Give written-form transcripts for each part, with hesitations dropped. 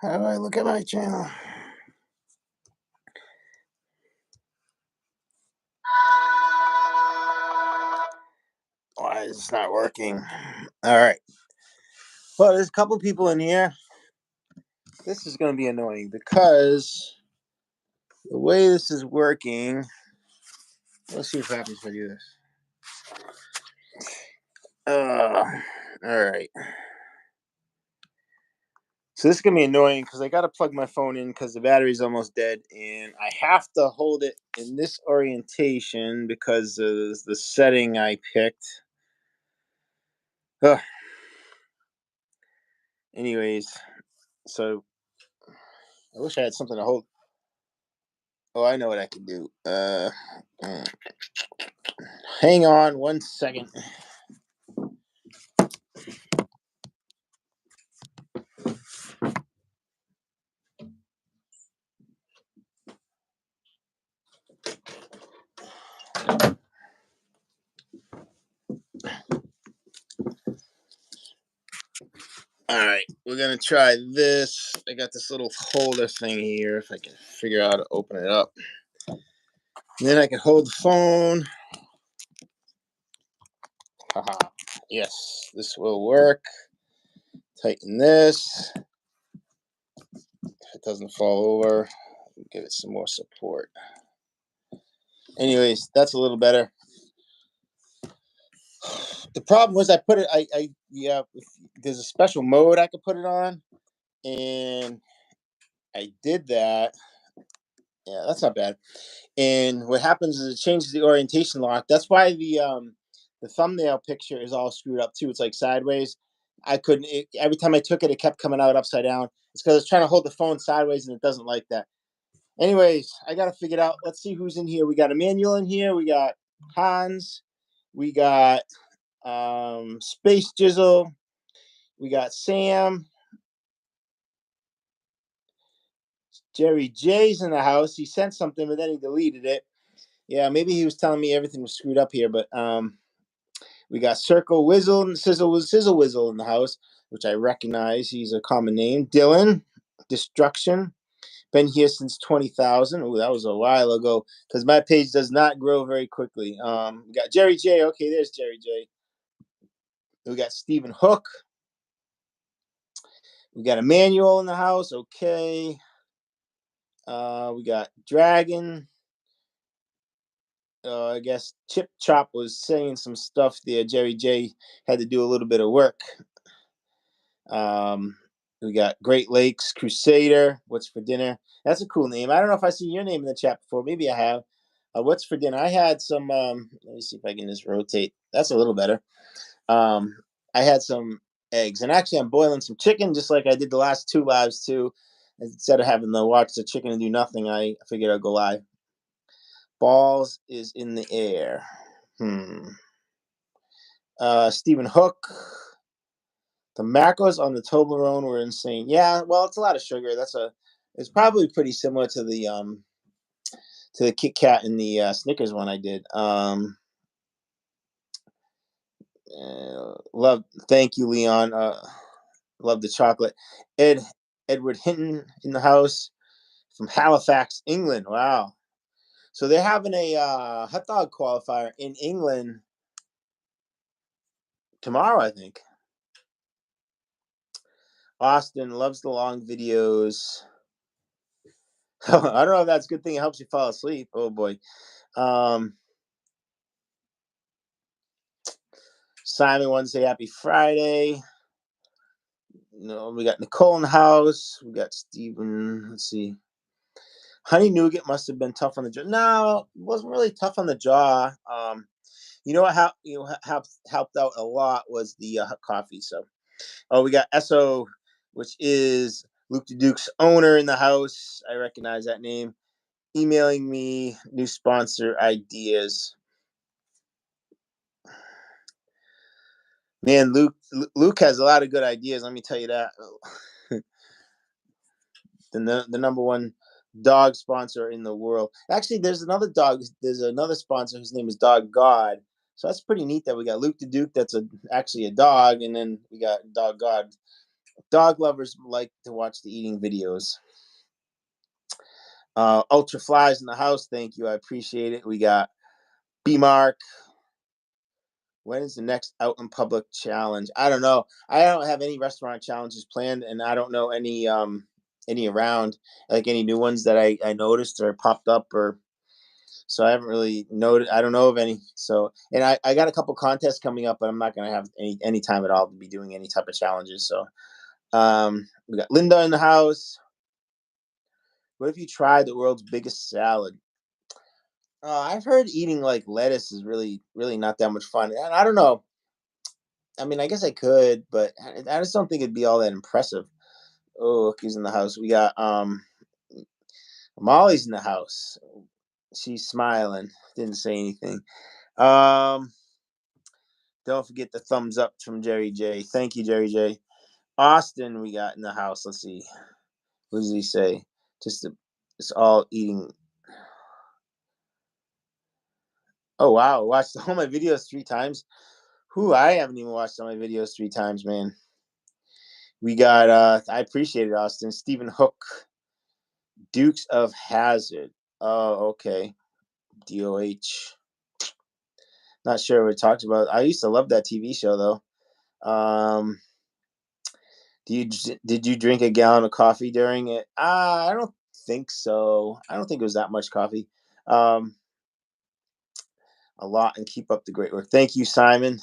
How do I look at my channel? Why is this not working? All right. Well, there's a couple people in here. This is going to be annoying because the way this is working. Let's see what happens if I do this. All right. So this is going to be annoying because I got to plug my phone in because the battery's almost dead. And I have to hold it in this orientation because of the setting I picked. Ugh. Anyways, so I wish I had something to hold. Oh, I know what I can do. Hang on 1 second. All right, we're gonna try this. I got this little holder thing here. If I can figure out how to open it up, and then I can hold the phone. Haha. Yes, this will work. Tighten this. If it doesn't fall over, give it some more support. Anyways, that's a little better. The problem was I put it. Yeah. There's a special mode I could put it on, and I did that. Yeah, that's not bad. And what happens is it changes the orientation lock. That's why the thumbnail picture is all screwed up too. It's like sideways. I couldn't. Every time I took it, it kept coming out upside down. It's because I was trying to hold the phone sideways, and it doesn't like that. Anyways, I got to figure it out. Let's see who's in here. We got Emmanuel in here. We got Hans. We got Space Jizzle. We got Sam. Jerry J's in the house. He sent something, but then he deleted it. Yeah, maybe he was telling me everything was screwed up here, but we got Circle Wizzle and Sizzle Wizzle in the house, which I recognize. He's a common name. Dylan, Destruction. Been here since 20,000. Oh, that was a while ago because my page does not grow very quickly. We got Jerry J. Okay, there's Jerry J. We got Stephen Hook. We got Emmanuel in the house. Okay. We got Dragon. I guess Chip Chop was saying some stuff there. Jerry J had to do a little bit of work. We got Great Lakes Crusader. What's for dinner? That's a cool name. I don't know if I've seen your name in the chat before. Maybe I have. What's for dinner? I had some. Let me see if I can just rotate. That's a little better. I had some eggs, and actually, I'm boiling some chicken, just like I did the last two lives too. Instead of having to watch the chicken and do nothing, I figured I'd go live. Balls is in the air. Stephen Hook. The macros on the Toblerone were insane. Yeah, well, it's a lot of sugar. It's probably pretty similar to the Kit Kat and the Snickers one I did. Thank you, Leon. Love the chocolate. Edward Hinton in the house from Halifax, England. Wow. So they're having a hot dog qualifier in England tomorrow, I think. Austin loves the long videos. I don't know if that's a good thing. It helps you fall asleep. Oh boy. Simon wants to say happy Friday. No, we got Nicole in the house. We got Steven. Let's see. Honey Nougat must have been tough on the jaw. No, it wasn't really tough on the jaw. You know what helped out a lot was the coffee. So, we got Esso, which is Luke the Duke's owner in the house. I recognize that name. Emailing me new sponsor ideas. Man, Luke has a lot of good ideas. Let me tell you that. the number one dog sponsor in the world. Actually, there's another sponsor whose name is Dog God. So that's pretty neat that we got Luke the Duke. That's actually a dog, and then we got Dog God. Dog lovers like to watch the eating videos. Ultra Flies in the house. Thank you. I appreciate it. We got B Mark. When is the next out in public challenge? I don't know. I don't have any restaurant challenges planned, and I don't know any around, like any new ones that I noticed or popped up, or so I haven't really noted. I don't know of any. So, and I got a couple contests coming up, but I'm not gonna have any time at all to be doing any type of challenges. So we got Linda in the house. What if you tried the world's biggest salad? I've heard eating like lettuce is really not that much fun. And I don't know. I mean, I guess I could, but I just don't think it'd be all that impressive. Oh, look, he's in the house. We got Molly's in the house. She's smiling. Didn't say anything. Um, don't forget the thumbs up from Jerry J. Thank you, Jerry J. Austin, we got in the house. Let's see. What does he say? It's all eating. Oh wow, watched all my videos 3 times. Who I haven't even watched all my videos 3 times, man. We got I appreciate it, Austin. Stephen Hook, Dukes of Hazard. Oh, okay. DOH. Not sure what it talks about. I used to love that TV show though. Did you drink a gallon of coffee during it? I don't think so. I don't think it was that much coffee. Um, a lot, and keep up the great work. Thank you, Simon.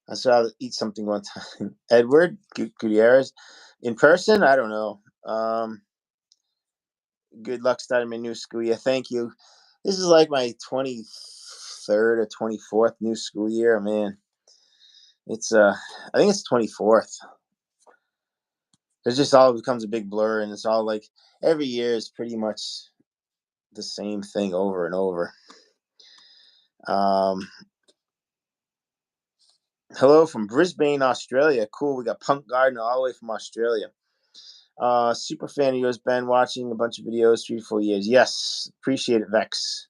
I saw eat something one time. Edward Gutierrez, in person. I don't know. Good luck starting my new school year. Thank you. This is like my 23rd or 24th new school year. Man, it's I think it's 24th. It just all becomes a big blur, and it's all like every year is pretty much the same thing over and over. Um, hello from Brisbane, Australia. Cool. We got Punk Garden all the way from Australia. Super fan of yours, Ben. Watching a bunch of videos, 3 to 4 years. Yes, appreciate it, Vex.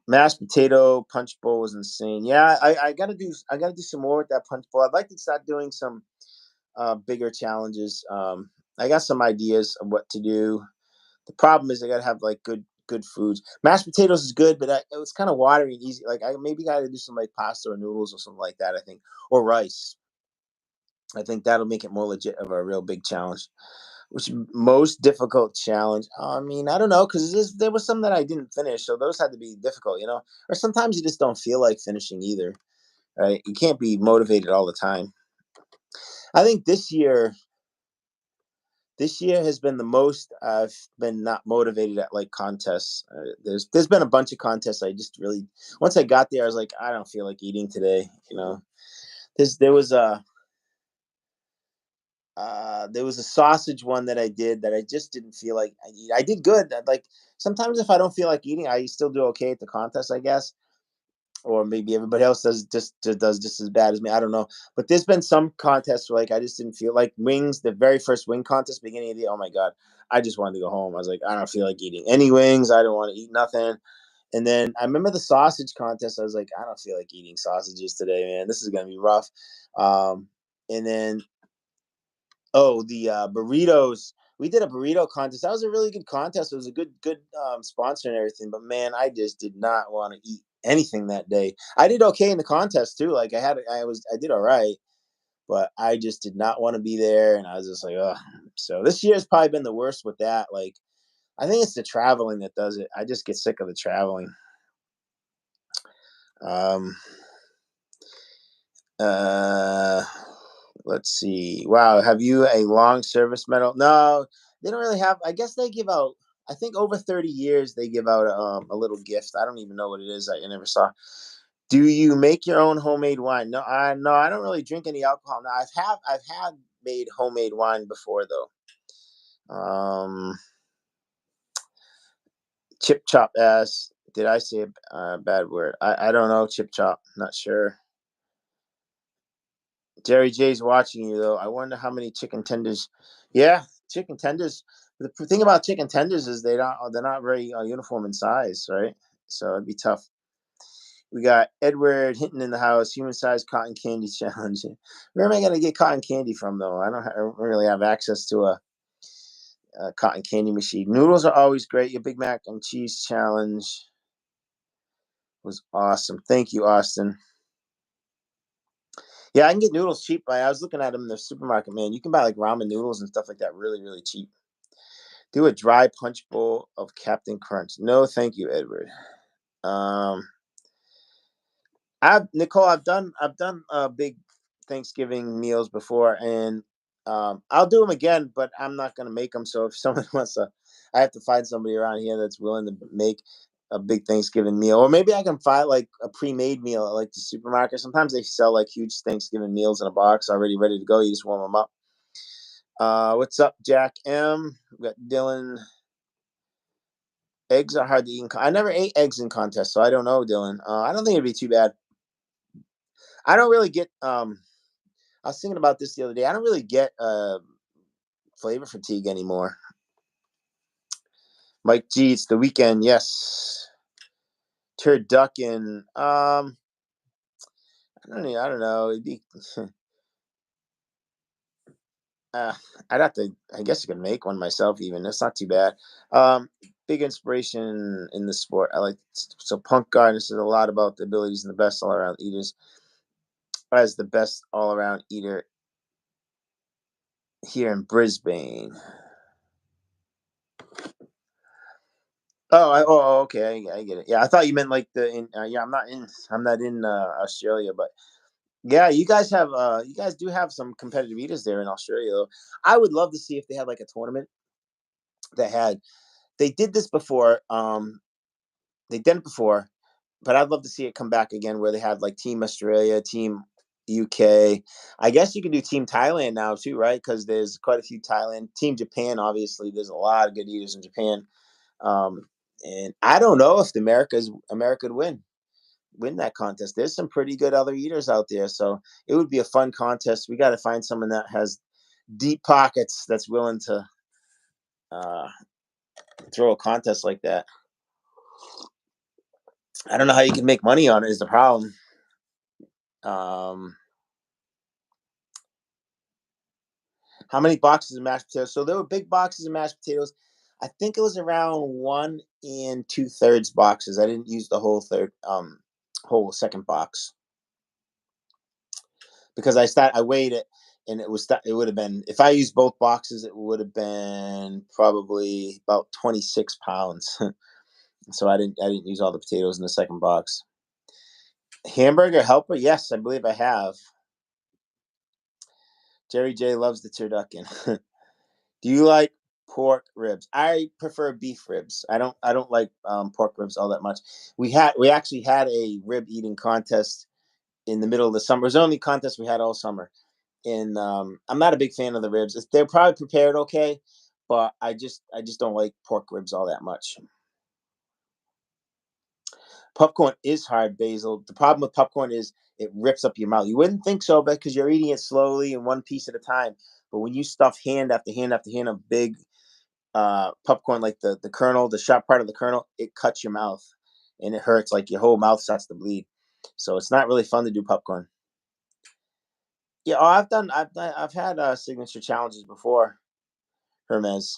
Mashed potato punch bowl was insane. Yeah, I gotta do some more with that punch bowl. I'd like to start doing some bigger challenges. I got some ideas of what to do. The problem is I gotta have like good foods. Mashed potatoes is good, but it was kind of watery and easy. Like I maybe gotta do some like pasta or noodles or something like that. I think, or rice. I think that'll make it more legit of a real big challenge. Which most difficult challenge? I mean, I don't know, because there was some that I didn't finish, so those had to be difficult, you know. Or sometimes you just don't feel like finishing either, right? You can't be motivated all the time. I think this year has been the most I've been not motivated at like contests. There's been a bunch of contests. I just really once I got there, I was like, I don't feel like eating today. You know, there was a sausage one that I did that I just didn't feel like I eat. I did good. Like sometimes if I don't feel like eating, I still do okay at the contest, I guess. Or maybe everybody else does just as bad as me. I don't know. But there's been some contests where like I just didn't feel like wings. The very first wing contest, beginning of the oh my god, I just wanted to go home. I was like, I don't feel like eating any wings. I don't want to eat nothing. And then I remember the sausage contest. I was like, I don't feel like eating sausages today, man. This is gonna be rough. And then the burritos. We did a burrito contest. That was a really good contest. It was a good sponsor and everything. But man, I just did not want to eat anything that day. I did okay in the contest too. Like I did all right, but I just did not want to be there, and I was just like, ugh. So this year has probably been the worst with that. Like I think it's the traveling that does it. I just get sick of the traveling. Um. Uh. Let's see. Wow, have you a long service medal? No, they don't really have. I guess they give out. I think over 30 years they give out a little gift. I don't even know what it is. I never saw. Do you make your own homemade wine? No, I don't really drink any alcohol. Now I've had made homemade wine before though. Chip chop ass. Did I say a bad word? I don't know. Chip chop. Not sure. Jerry J's watching you though. I wonder how many chicken tenders. Yeah, chicken tenders. The thing about chicken tenders is they're not very uniform in size, right? So it'd be tough. We got Edward Hinton in the house. Human-sized cotton candy challenge. Where am I going to get cotton candy from, though? I don't really have access to a cotton candy machine. Noodles are always great. Your Big Mac and cheese challenge was awesome. Thank you, Austin. Yeah, I can get noodles cheap. I was looking at them in the supermarket, man. You can buy like ramen noodles and stuff like that really, really cheap. Do a dry punch bowl of Captain Crunch. No, thank you, Edward. Nicole, I've done big Thanksgiving meals before, and I'll do them again, but I'm not gonna make them. So if someone wants to, I have to find somebody around here that's willing to make a big Thanksgiving meal, or maybe I can find like a pre-made meal at like the supermarket. Sometimes they sell like huge Thanksgiving meals in a box already ready to go. You just warm them up. What's up, Jack M? We got Dylan. Eggs are hard to eat. I never ate eggs in contests, so I don't know, Dylan. I don't think it'd be too bad. I don't really get. I was thinking about this the other day. I don't really get flavor fatigue anymore. Mike G, it's the weekend. Yes. Turducken. I don't know. It'd be. I'd have to. I guess I could make one myself. Even that's not too bad. Big inspiration in the sport. I like so Punk Garden says a lot about the abilities and the best all around eaters. As the best all around eater here in Brisbane. Okay, I get it. Yeah, I thought you meant like yeah, I'm not in Australia, but yeah, you guys do have some competitive eaters there in Australia. Though. I would love to see if they had like a tournament that had. They did this before. They did it before, but I'd love to see it come back again where they had like Team Australia, Team UK. I guess you can do Team Thailand now too, right? Because there's quite a few Thailand. Team Japan, obviously, there's a lot of good eaters in Japan. Um, and I don't know if America would win that contest. There's some pretty good other eaters out there, so it would be a fun contest. We got to find someone that has deep pockets that's willing to uh, throw a contest like that. I don't know how you can make money on it. Is the problem? Um, how many boxes of mashed potatoes? So there were big boxes of mashed potatoes. I think it was around 1 2/3 boxes. I didn't use the whole second box because I weighed it and it would have been, if I used both boxes, it would have been probably about 26 pounds. So I didn't use all the potatoes in the second box. Hamburger helper, yes, I believe I have. Jerry J loves the turducken. Do you like pork ribs? I prefer beef ribs. I don't like pork ribs all that much. We actually had a rib eating contest in the middle of the summer. It was the only contest we had all summer. And I'm not a big fan of the ribs. They're probably prepared okay, but I just don't like pork ribs all that much. Popcorn is hard, Basil. The problem with popcorn is it rips up your mouth. You wouldn't think so, but because you're eating it slowly and one piece at a time. But when you stuff hand after hand after hand of big popcorn, like the kernel, the sharp part of the kernel, it cuts your mouth and it hurts. Like your whole mouth starts to bleed. So it's not really fun to do popcorn. Yeah, I've had signature challenges before, Hermes.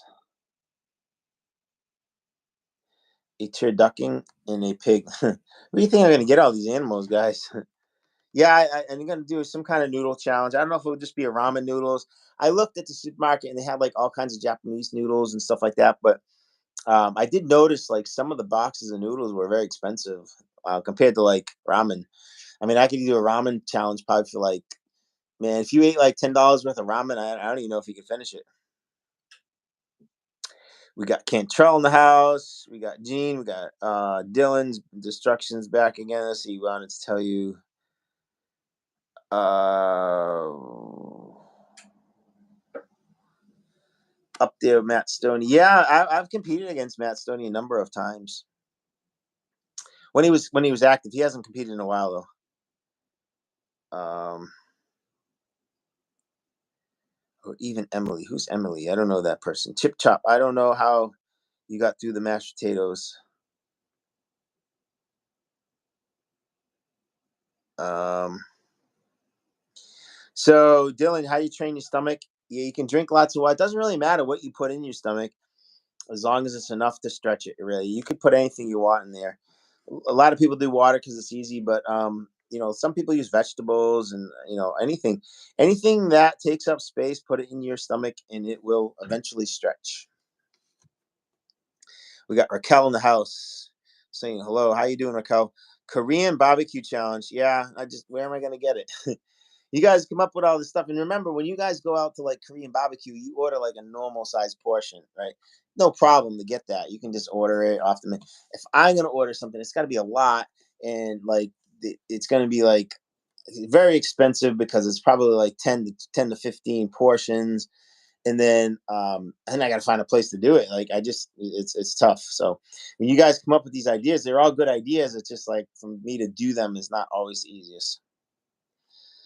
A turducken and a pig. Where do you think I'm gonna get all these animals, guys? Yeah, I'm gonna do some kind of noodle challenge. I don't know if it would just be a ramen noodles. I looked at the supermarket and they had like all kinds of Japanese noodles and stuff like that. But I did notice like some of the boxes of noodles were very expensive compared to like ramen. I mean, I could do a ramen challenge probably for like, man, if you ate like $10 worth of ramen, I don't even know if you could finish it. We got Cantrell in the house. We got Gene. We got Dylan's Destructions back again. Let's see. Wanted to tell you. Uh, Up there, Matt Stoney. Yeah, I've competed against Matt Stoney a number of times. When he was active, he hasn't competed in a while though. Or even Emily. Who's Emily? I don't know that person. Chip Chop. I don't know how you got through the mashed potatoes. So Dylan, how you train your stomach? Yeah, you can drink lots of water. It doesn't really matter what you put in your stomach, as long as it's enough to stretch it. Really, you could put anything you want in there. A lot of people do water because it's easy, but some people use vegetables and anything that takes up space. Put it in your stomach, and it will eventually stretch. We got Raquel in the house saying hello. How you doing, Raquel? Korean barbecue challenge. Yeah, where am I gonna get it? You guys come up with all this stuff, and remember, when you guys go out to like Korean barbecue, you order like a normal size portion, right? No problem to get that. You can just order it off the menu. If I'm gonna order something, it's got to be a lot, and like it's gonna be like very expensive because it's probably like 10 to 15 portions, and I got to find a place to do it. Like it's tough. So when you guys come up with these ideas, they're all good ideas. It's just like for me to do them is not always the easiest.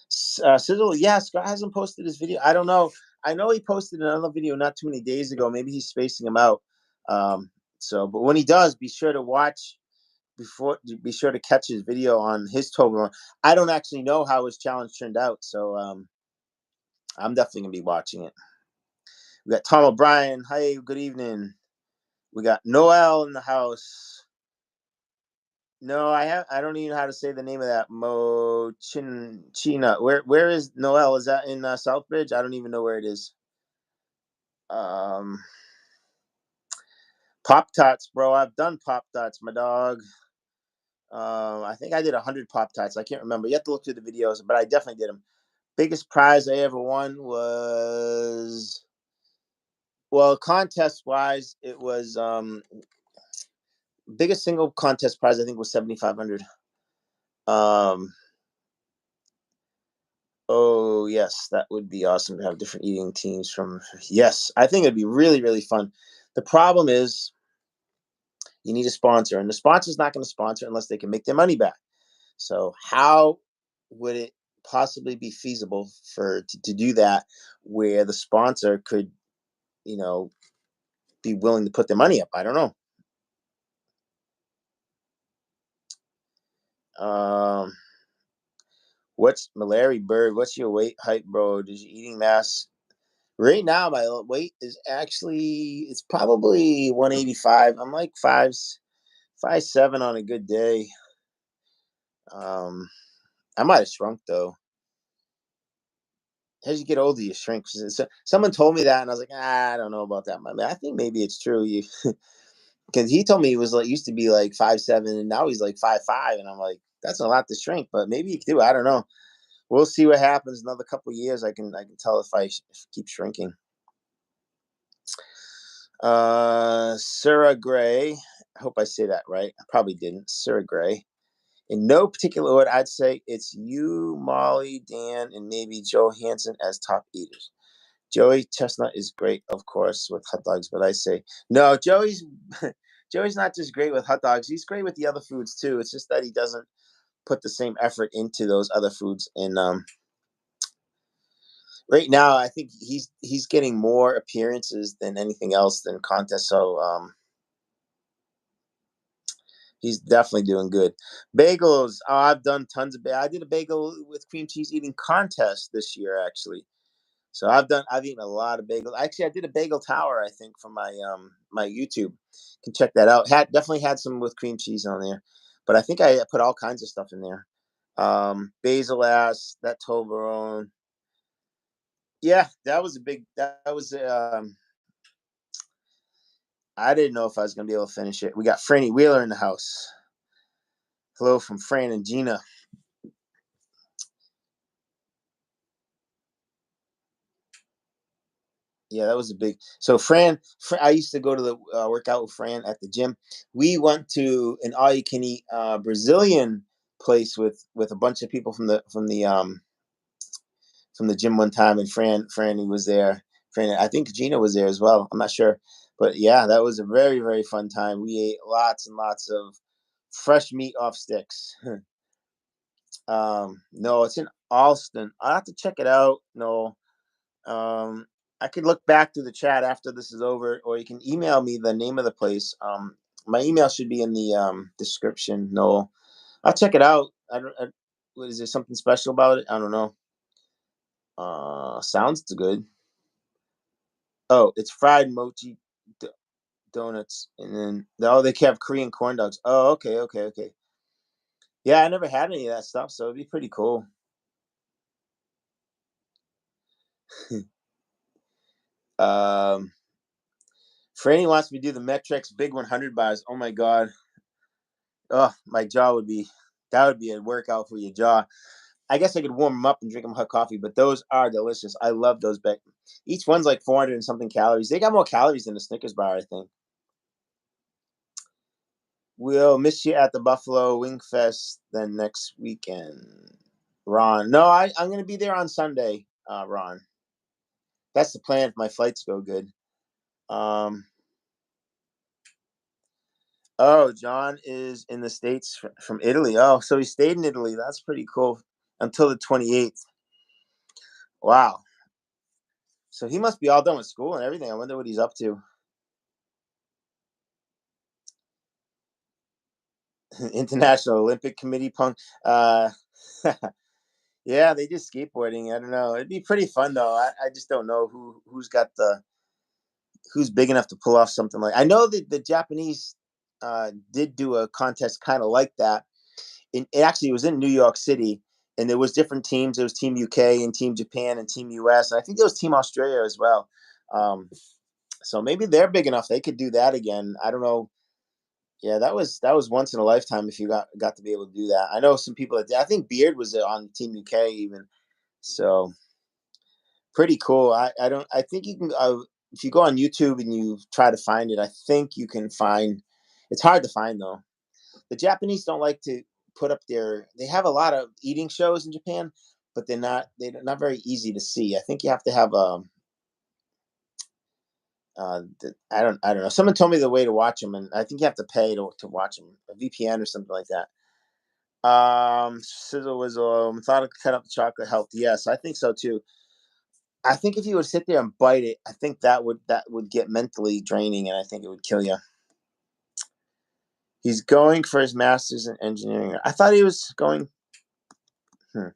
Sizzle, yeah, Scott hasn't posted his video. I don't know. I know he posted another video not too many days ago. Maybe he's spacing them out. But when he does, be sure to watch before. Be sure to catch his video on his Toblerone. I don't actually know how his challenge turned out, so I'm definitely gonna be watching it. We got Tom O'Brien. Hey, good evening. We got Noel in the house. No, I don't even know how to say the name of that. China. Where is Noel? Is that in Southbridge? I don't even know where it is. Pop Tarts, bro. I've done Pop Tarts, my dog. I think I did 100 Pop Tarts. I can't remember. You have to look through the videos, but I definitely did them. Biggest prize I ever won was, well, contest wise, it was biggest single contest prize I think was 7,500. Oh yes, that would be awesome to have different eating teams from. Yes, I think it'd be really, really fun. The problem is you need a sponsor, and the sponsor's not going to sponsor unless they can make their money back. So how would it possibly be feasible to do that, where the sponsor could, be willing to put their money up? I don't know. What's Malary Bird? What's your weight height, bro? Does your eating mass? Right now, my weight is it's probably 185. I'm like 5'7" on a good day. I might have shrunk though. As you get older, you shrink. Someone told me that, and I was like, I don't know about that. I mean, I think maybe it's true. Because he told me he was like used to be like 5'7", and now he's like 5'5", and I'm like, that's a lot to shrink, but maybe you can do. I don't know. We'll see what happens. Another couple of years, I can tell if I keep shrinking. Sarah Gray. I hope I say that right. I probably didn't. Sarah Gray. In no particular order, I'd say it's you, Molly, Dan, and maybe Joe Hansen as top eaters. Joey Chestnut is great, of course, with hot dogs, but I say no. Joey's not just great with hot dogs; he's great with the other foods too. It's just that he doesn't put the same effort into those other foods. And right now, I think he's getting more appearances than anything else than contests. So he's definitely doing good. Bagels. Oh, I've done tons of. I did a bagel with cream cheese eating contest this year, actually. So I've eaten a lot of bagels. Actually, I did a bagel tower, I think, from my YouTube. You can check that out. Definitely had some with cream cheese on there, but I think I put all kinds of stuff in there. Basil ass, that Toblerone. Yeah, that was a big. That was. I didn't know if I was gonna be able to finish it. We got Franny Wheeler in the house. Hello from Fran and Gina. Yeah, that was a big. So Fran, I used to go to the work out with Fran at the gym. We went to an all-you-can-eat Brazilian place with a bunch of people from the gym one time, and Franny was there. Fran, I think Gina was there as well. I'm not sure, but yeah, that was a very, very fun time. We ate lots and lots of fresh meat off sticks. No, it's in Alston. I'll have to check it out. No, I could look back through the chat after this is over, or you can email me the name of the place. My email should be in the description. No, I'll check it out. What is there something special about it? I don't know. Sounds good. Oh, it's fried mochi d- donuts, and then they have Korean corn dogs. Oh, okay, okay, okay. Yeah, I never had any of that stuff, so it'd be pretty cool. um, Franny wants me to do the Metrix Big 100 bars. Oh my god. Oh, my jaw would be. That would be a workout for your jaw. I guess I could warm them up and drink them hot coffee, but those are delicious. I love those. Each one's like 400 and something calories. They got more calories than a Snickers bar, I think. We'll miss you at the Buffalo Wing Fest then next weekend, Ron. No, I'm going to be there on Sunday, Ron. That's the plan if my flights go good. Um, oh, John is in the States from Italy. Oh, so he stayed in Italy. That's pretty cool until the 28th. Wow. So he must be all done with school and everything. I wonder what he's up to. International Olympic Committee punk. Yeah, they do skateboarding. I don't know. It'd be pretty fun though. I just don't know who's big enough to pull off something like. I know that the Japanese did do a contest kind of like that. It actually was in New York City, and there was different teams. There was Team UK and Team Japan and Team US, and I think there was Team Australia as well. So maybe they're big enough they could do that again. I don't know. Yeah, that was once in a lifetime if you got to be able to do that. I know some people that I think Beard was on Team UK even. So pretty cool. I don't I think you can if you go on YouTube and you try to find it, I think you can find. It's hard to find though. The Japanese don't like to put up they have a lot of eating shows in Japan, but they're not very easy to see. I think you have to have I don't know. Someone told me the way to watch them, and I think you have to pay to watch them, a VPN or something like that. Sizzle was methodical cut up the chocolate helped. Yes, I think so too. I think if you would sit there and bite it, I think that would get mentally draining, and I think it would kill you. He's going for his master's in engineering. I thought he was going. Hmm.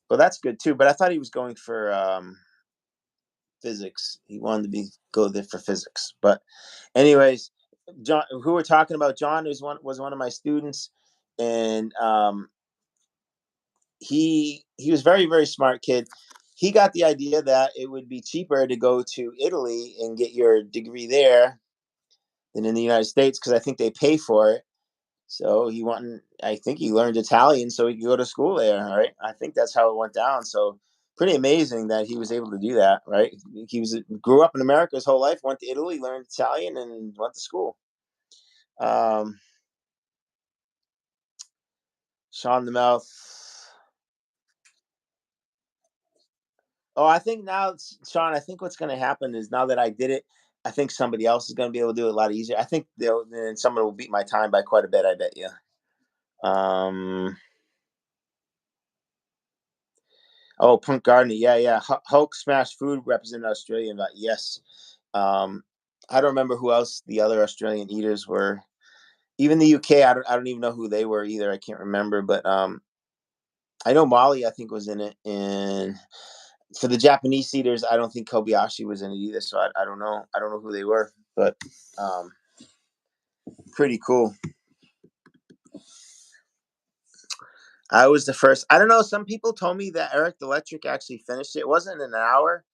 Well, that's good too, but I thought he was going for physics. He wanted to go there for physics. But, anyways, John, who we're talking about, John was one of my students, and he was very very smart kid. He got the idea that it would be cheaper to go to Italy and get your degree there than in the United States because I think they pay for it. So he wanted, I think he learned Italian so he could go to school there, right? I think that's how it went down. So pretty amazing that he was able to do that, right? Grew up in America his whole life, went to Italy, learned Italian, and went to school. Um, Sean the Mouth. Oh, I think now, Sean. I think what's going to happen is now that I did it, I think somebody else is going to be able to do it a lot easier. I think then someone will beat my time by quite a bit. I bet you. Um, Oh, Punk Gardner. Yeah, yeah. Hulk Smash Food represented Australia. But yes. Um, I don't remember who else the other Australian eaters were. Even the UK, I don't even know who they were either. I can't remember. But I know Molly, I think, was in it. And for the Japanese eaters, I don't think Kobayashi was in it either. So I don't know. I don't know who they were. But um, pretty cool. I was the first. I don't know. Some people told me that Eric the Electric actually finished it. It wasn't an hour.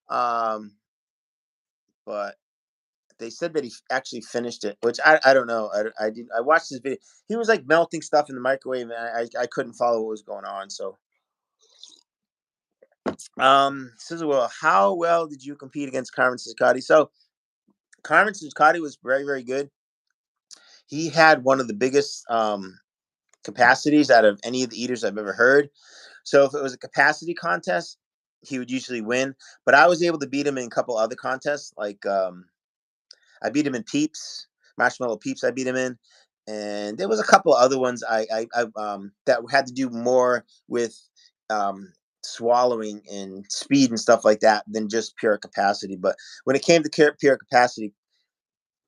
Um, but they said that he actually finished it, which I don't know. I watched this video. He was like melting stuff in the microwave, and I couldn't follow what was going on. So, says well, how well did you compete against Carmen Cicciotti? So Carmen Cicciotti was very very good. He had one of the biggest capacities out of any of the eaters I've ever heard. So if it was a capacity contest, he would usually win. But I was able to beat him in a couple other contests, like I beat him in Peeps, Marshmallow Peeps. I beat him in, and there was a couple other ones I that had to do more with um, swallowing and speed and stuff like that than just pure capacity. But when it came to pure capacity,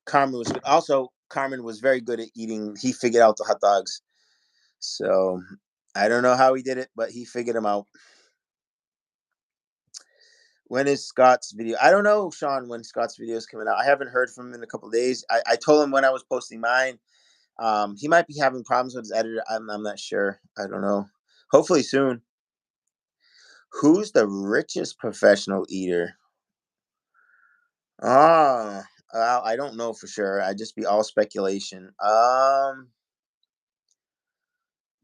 Carmen was good. Also, Carmen was very good at eating. He figured out the hot dogs. So I don't know how he did it, but he figured them out. When is Scott's video? I don't know, Sean, when Scott's video is coming out. I haven't heard from him in a couple of days. I told him when I was posting mine. He might be having problems with his editor. I'm not sure. I don't know. Hopefully soon. Who's the richest professional eater? Ah, I don't know for sure. I just be all speculation.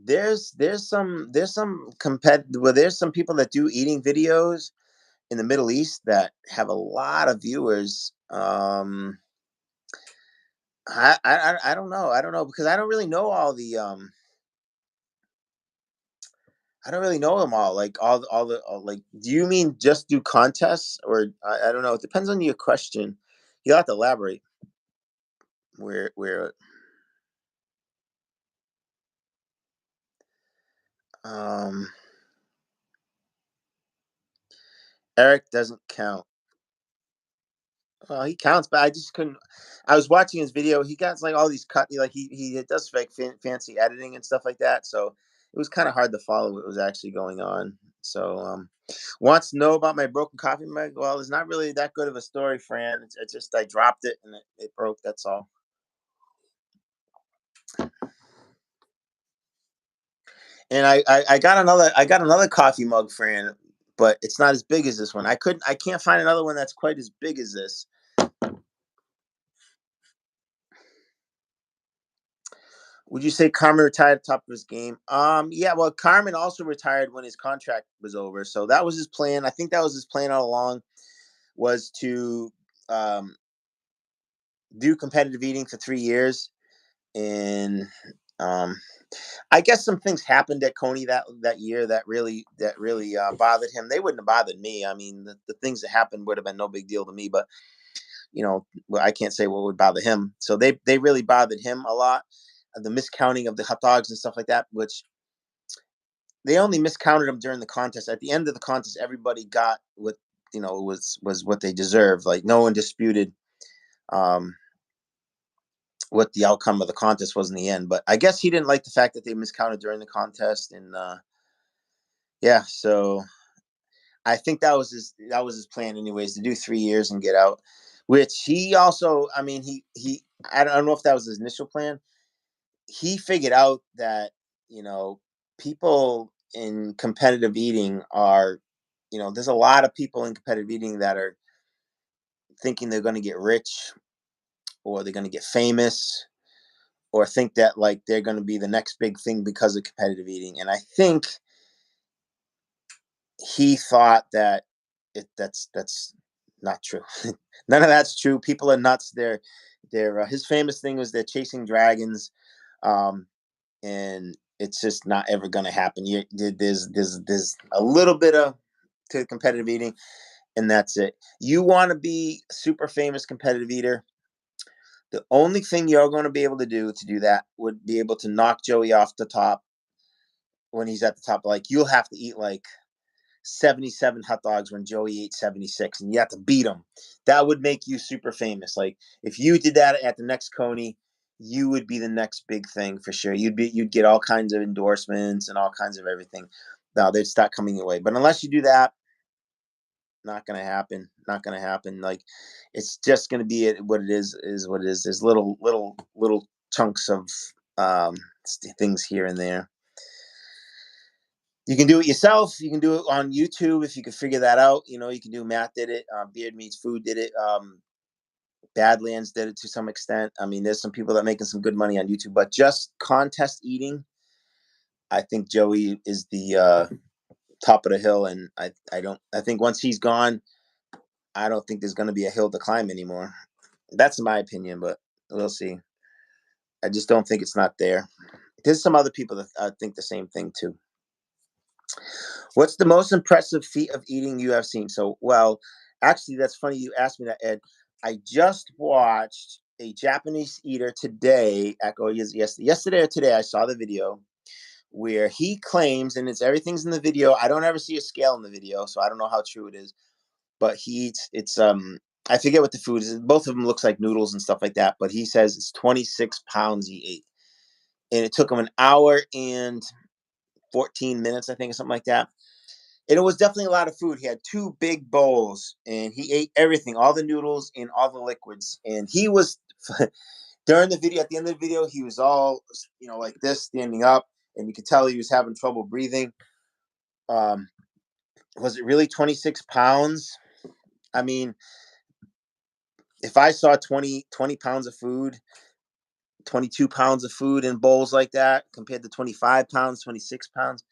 There's some well, there's some people that do eating videos in the Middle East that have a lot of viewers. I don't know. I don't know because I don't really know all the I don't really know them all. Like like. Do you mean just do contests or I don't know? It depends on your question. You have to elaborate. Where um Eric doesn't count. Well, he counts, but I just couldn't. I was watching his video. He got like all these cut. Like he does like fancy editing and stuff like that. So it was kind of hard to follow what was actually going on. So wants to know about my broken coffee mug. Well, it's not really that good of a story, Fran. It's just I dropped it and it broke. That's all. And I got another coffee mug, Fran, but it's not as big as this one. I can't find another one that's quite as big as this. Would you say Carmen retired at the top of his game? Yeah, well, Carmen also retired when his contract was over, so that was his plan. I think that was his plan all along, was to um, do competitive eating for 3 years, and um, I guess some things happened at Coney that year that really bothered him. They wouldn't have bothered me. I mean, the things that happened would have been no big deal to me, but well, I can't say what would bother him. So they really bothered him a lot. The miscounting of the hot dogs and stuff like that, which they only miscounted them during the contest. At the end of the contest, everybody got what was what they deserved. Like no one disputed um, what the outcome of the contest was in the end. But I guess he didn't like the fact that they miscounted during the contest, and yeah, so I think that was his plan, anyways, to do 3 years and get out. Which he also, I mean, he I don't know if that was his initial plan. He figured out that you know people in competitive eating are there's a lot of people in competitive eating that are thinking they're going to get rich or they're going to get famous or think that like they're going to be the next big thing because of competitive eating, and I think he thought that that's not true. None of that's true. People are nuts. They're his famous thing was they're chasing dragons. um and it's just not ever going to happen. There's a little bit of to competitive eating, and that's it. You want to be super famous competitive eater. The only thing you're going to be able to do that would be able to knock Joey off the top when he's at the top. Like you'll have to eat like 77 hot dogs when Joey ate 76, and you have to beat him. That would make you super famous. Like if you did that at the next Coney, you would be the next big thing for sure. You'd get all kinds of endorsements and all kinds of everything. Now they'd start coming your way. But unless you do that, not gonna happen. Not gonna happen. Like it's just gonna be what it is what it is. There's little chunks of um things here and there. You can do it yourself. You can do it on YouTube if you can figure that out. You can do Matt did it. Beard Meets Food did it. Badlands did it to some extent. I mean, there's some people that are making some good money on YouTube, but just contest eating, I think Joey is the top of the hill, and I don't. I think once he's gone, I don't think there's going to be a hill to climb anymore. That's my opinion, but we'll see. I just don't think it's not there. There's some other people that think the same thing too. What's the most impressive feat of eating you have seen? So, well, actually, that's funny you asked me that, Ed. I just watched a Japanese eater today. Yesterday or today, I saw the video where he claims, and it's everything's in the video. I don't ever see a scale in the video, so I don't know how true it is. But he eats. I forget what the food is. Both of them looks like noodles and stuff like that. But he says it's 26 pounds he ate. and it took him an hour and 14 minutes, I think, or something like that. And it was definitely a lot of food. He had two big bowls, and he ate everything, all the noodles and all the liquids. And he was during the video, at the end of the video, he was all, like this, standing up, and you could tell he was having trouble breathing. Um, was it really 26 pounds? I mean, if I saw 20 pounds of food, 22 pounds of food in bowls like that compared to 25 pounds, 26 pounds,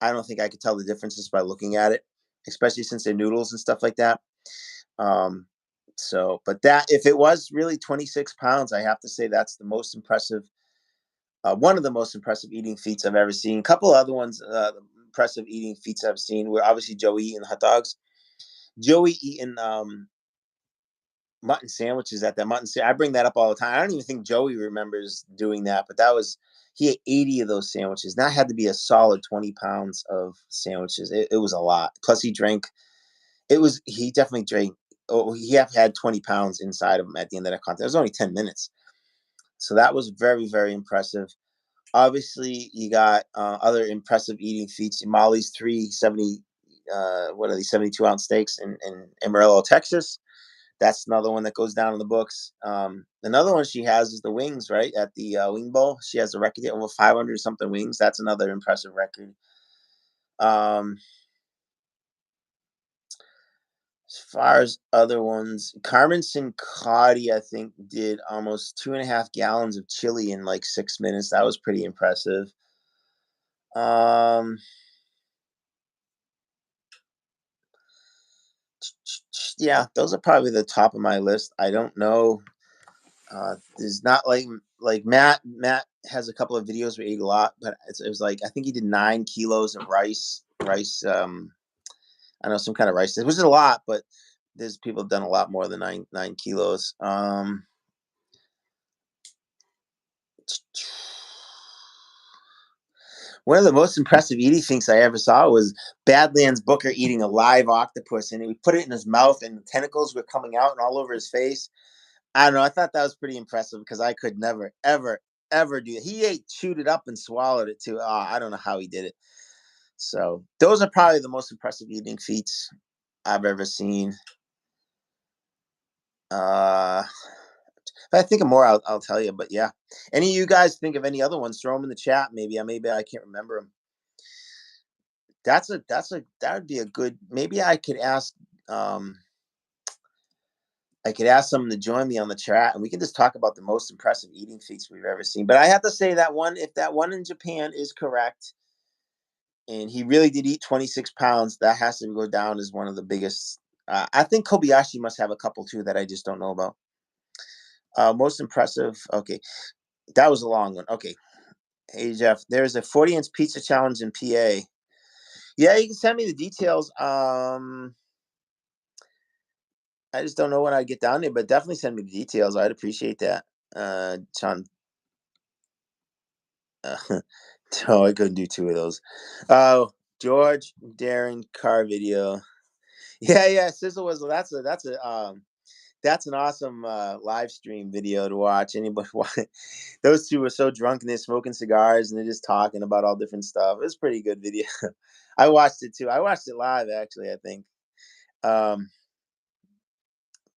I don't think I could tell the difference just by looking at it, especially since they're noodles and stuff like that. Um, but that, if it was really 26 pounds, I have to say that's the most impressive, one of the most impressive eating feats I've ever seen. A couple of other ones, impressive eating feats I've seen were obviously Joey eating hot dogs. Joey eating mutton sandwiches at that I bring that up all the time. I don't even think Joey remembers doing that, but he ate 80 of those sandwiches. That had to be a solid 20 pounds of sandwiches. It was a lot. Plus he drank. He definitely drank. Oh, he had 20 pounds inside of him at the end of that contest. It was only 10 minutes. So that was very, very impressive. Obviously, you got other impressive eating feats. Molly's 370, 72-ounce steaks in Amarillo, Texas. That's another one that goes down in the books. Another one she has is the wings, right? At the Wing Bowl. She has a record over 500 something wings. That's another impressive record. As far as other ones, Carmen Sincotti, I think, did almost 2.5 gallons of chili in like 6 minutes. That was pretty impressive. Yeah, those are probably the top of my list. I don't know. There's not like Matt. Matt has a couple of videos where he ate a lot, but it was like I think he did 9 kilos of rice. I know, some kind of rice. It was a lot, but there's people have done a lot more than nine kilos. One of the most impressive eating things I ever saw was Badlands Booker eating a live octopus, and he put it in his mouth, and the tentacles were coming out and all over his face. I don't know. I thought that was pretty impressive because I could never, ever, ever do it. He chewed it up and swallowed it too. I don't know how he did it. So those are probably the most impressive eating feats I've ever seen. If I think of more, I'll tell you. But yeah, any of you guys think of any other ones? Throw them in the chat. Maybe I can't remember them. That would be a good. Maybe I could ask. I could ask someone to join me on the chat, and we can just talk about the most impressive eating feats we've ever seen. But I have to say that one, if that one in Japan is correct, and he really did eat 26 pounds, that has to go down as one of the biggest. I think Kobayashi must have a couple too that I just don't know about. Most impressive. Okay, that was a long one. Okay, hey Jeff, there's a 40-inch pizza challenge in PA. Yeah, you can send me the details. I just don't know when I get down there, but definitely send me the details. I'd appreciate that. John. No, I couldn't do 2 of those. George Darren car video. Yeah. Sizzle was that's an awesome live stream video to watch. Anybody watch? Those two were so drunk and they're smoking cigars and they're just talking about all different stuff. It was a pretty good video. I watched it too. I watched it live actually, I think.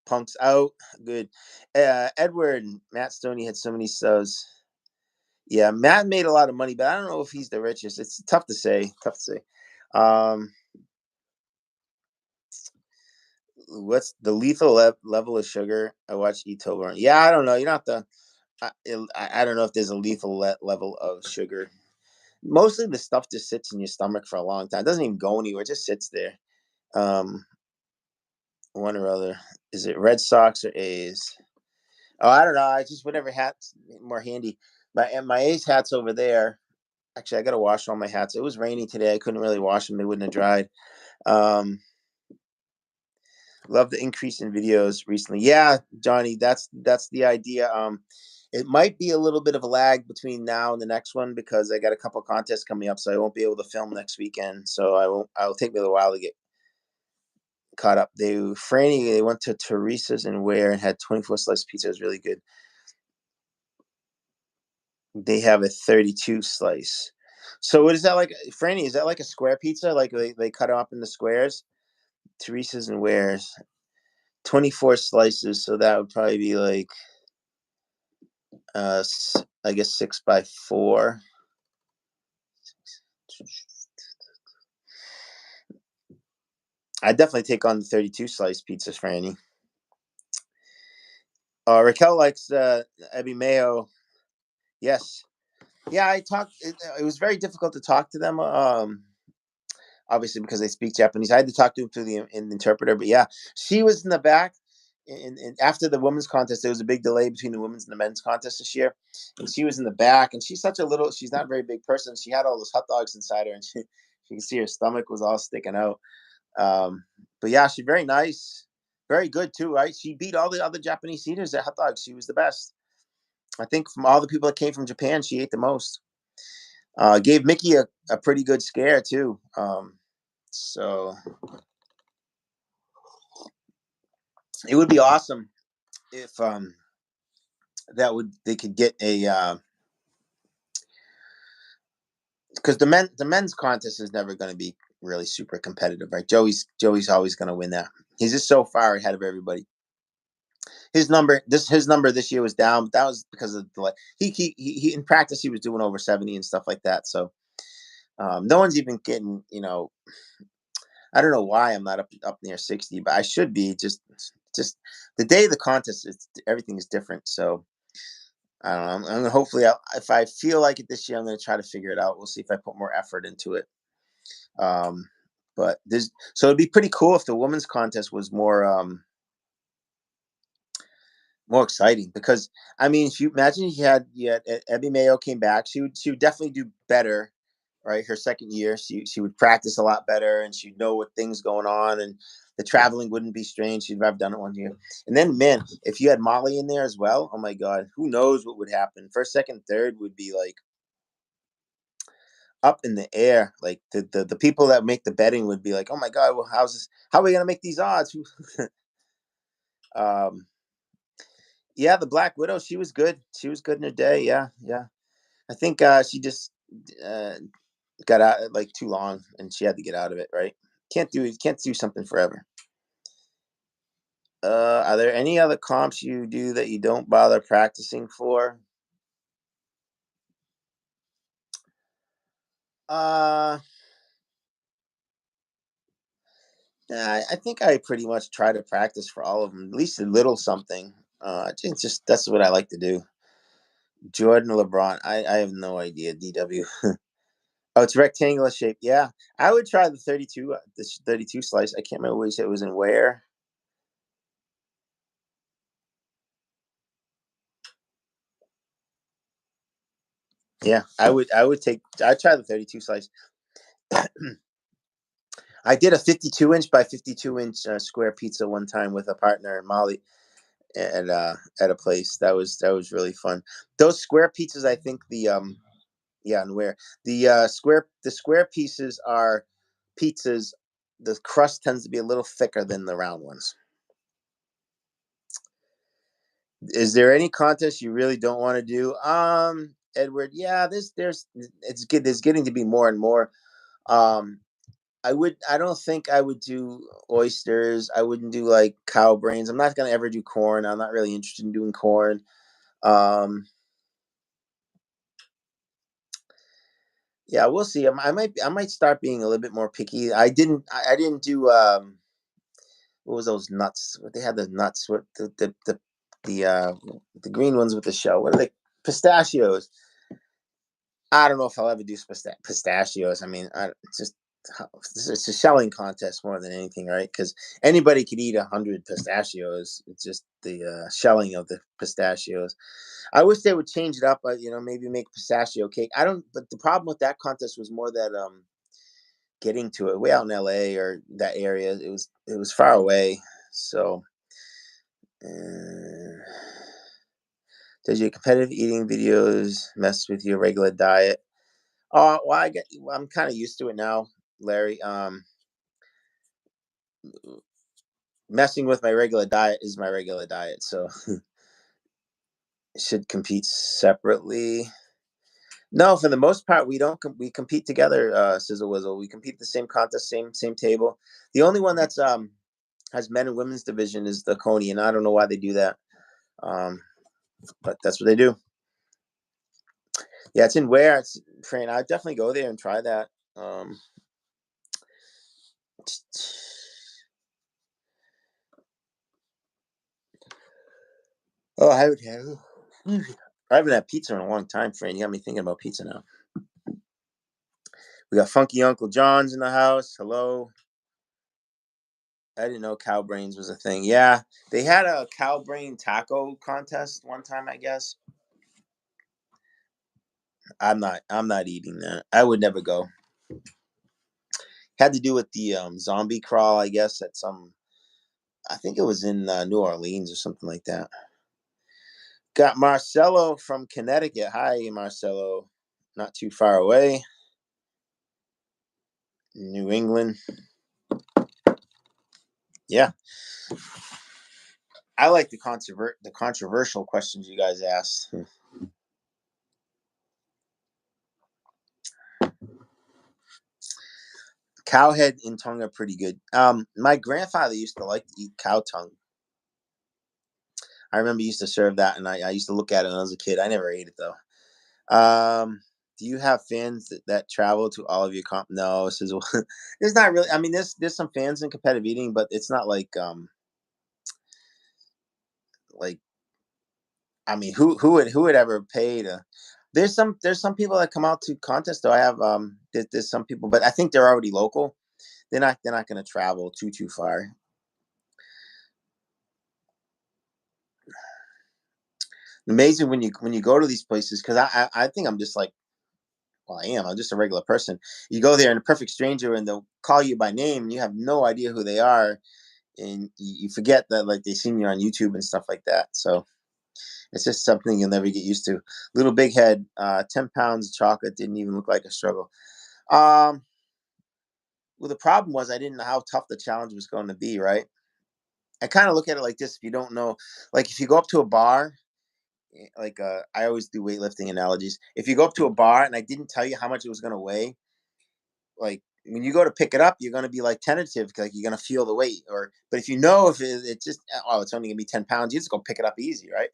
Punk's out. Good. Edward and Matt Stoney had so many subs. Yeah, Matt made a lot of money, but I don't know if he's the richest. It's tough to say. What's the lethal level of sugar? I watched Etober. Yeah, I don't know. You don't have to. I don't know if there's a lethal level of sugar. Mostly the stuff just sits in your stomach for a long time. It doesn't even go anywhere. It just sits there. One or other. Is it Red Sox or A's? Oh, I don't know. I just whatever hat's more handy. My A's hat's over there. Actually, I got to wash all my hats. It was raining today. I couldn't really wash them. They wouldn't have dried. Love the increase in videos recently. Yeah, Johnny, that's the idea. It might be a little bit of a lag between now and the next one because I got a couple contests coming up, so I won't be able to film next weekend. So I'll take me a little while to get caught up. They went to Teresa's and Ware and had 24 slice pizza. It was really good. They have a 32 slice. So what is that like, Franny? Is that like a square pizza? Like they cut it up into squares? Teresa's and Ware's 24 slices. So that would probably be like, I guess 6 by 4. I definitely take on the 32 slice pizzas, Franny. Raquel likes Ebby Mayo. Yes. Yeah, I talked. It was very difficult to talk to them. Obviously because they speak Japanese. I had to talk to him through the interpreter. But yeah, she was in the back. And after the women's contest, there was a big delay between the women's and the men's contest this year. And she was in the back, and she's she's not a very big person. She had all those hot dogs inside her, and you can see her stomach was all sticking out. But yeah, she's very nice, very good too, right? She beat all the other Japanese eaters at hot dogs. She was the best. I think from all the people that came from Japan, she ate the most. Gave Mickey a pretty good scare too. So it would be awesome if they could get a because the men's contest is never going to be really super competitive, right? Joey's always going to win that. He's just so far ahead of everybody. His number this year was down, but that was because of the delay. He in practice he was doing over 70 and stuff like that. So no one's even getting, I don't know why I'm not up near 60, but I should be. Just the day of the contest, everything is different. So I don't know. I'm gonna hopefully, if I feel like it this year, I'm gonna try to figure it out. We'll see if I put more effort into it. Um, but it'd be pretty cool if the women's contest was more exciting, because I mean, if you imagine you had Abby Mayo came back, she would definitely do better, right? Her second year, she would practice a lot better, and she'd know what things going on, and the traveling wouldn't be strange. She'd have done it 1 year, and then man, if you had Molly in there as well, oh my god, who knows what would happen? First, second, third would be like up in the air. Like the people that make the betting would be like, oh my god, well, how's this? How are we gonna make these odds? um, yeah, the Black Widow, she was good. She was good in her day. Yeah, yeah. I think she just uh, got out like too long, and she had to get out of it. Right? Can't do something forever. Are there any other comps you do that you don't bother practicing for? Uh, I think I pretty much try to practice for all of them, at least a little something. Just that's what I like to do. Jordan or LeBron, I have no idea. DW. Oh, it's rectangular shape. Yeah, I would try the 32, the 32 slice. I can't remember what you said it was in where. Yeah, I'd try the 32 slice. I did a 52-inch by 52-inch square pizza one time with a partner, Molly, at a place. That was really fun. Those square pizzas, I think yeah, and where the square pieces are pizzas. The crust tends to be a little thicker than the round ones. Is there any contest you really don't want to do? Edward, yeah, it's good. There's getting to be more and more. Um, I don't think I would do oysters. I wouldn't do like cow brains. I'm not gonna ever do corn. I'm not really interested in doing corn. Um, yeah, we'll see. I might start being a little bit more picky. I didn't do what was those nuts? What they had the nuts with the green ones with the shell. What are they? Pistachios. I don't know if I'll ever do pistachios. I mean, it's a shelling contest more than anything, right? Because anybody could eat 100 pistachios. It's just the shelling of the pistachios. I wish they would change it up, but maybe make pistachio cake. I don't. But the problem with that contest was more that getting to it way out in LA or that area. It was far away. So, uh, does your competitive eating videos mess with your regular diet? Well, I'm kind of used to it now, Larry. Messing with my regular diet is my regular diet, so it should compete separately. No, for the most part, we don't. We compete together. Sizzle Wizzle. We compete the same contest, same table. The only one that's has men and women's division is the Coney, and I don't know why they do that. Um, but that's what they do. Yeah, it's in Ware. It's Fran. I'd definitely go there and try that. Oh, I haven't had pizza in a long time, Fran. You got me thinking about pizza now. We got Funky Uncle John's in the house. Hello. I didn't know cow brains was a thing. Yeah, they had a cow brain taco contest one time, I guess. I'm not eating that. I would never go. Had to do with the zombie crawl, I guess, at some. I think it was in New Orleans or something like that. Got Marcelo from Connecticut. Hi, Marcelo. Not too far away. New England. Yeah, I like the controversial questions you guys asked. Cow head and tongue are pretty good. My grandfather used to like to eat cow tongue. I remember he used to serve that, and I used to look at it when I was a kid. I never ate it though. Do you have fans that travel to all of your comp? No, this is there's not really. I mean, there's some fans in competitive eating, but it's not like I mean, who would ever pay to? There's some people that come out to contests though. I have there's some people, but I think they're already local. They're not going to travel too far. Amazing when you go to these places because I think I'm just like, well, I am. I'm just a regular person. You go there and a perfect stranger and they'll call you by name and you have no idea who they are and you forget that like they seen you on YouTube and stuff like that. So it's just something you'll never get used to. Little Big Head, 10 pounds of chocolate didn't even look like a struggle. Um, well, the problem was I didn't know how tough the challenge was going to be. Right? I kind of look at it like this: if you don't know, like if you go up to a bar, like I always do weightlifting analogies. If you go up to a bar and I didn't tell you how much it was going to weigh, like when you go to pick it up, you're going to be like tentative, like you're going to feel the weight. Or, but if you know if it's just it's only going to be 10 pounds, you just go pick it up easy, right?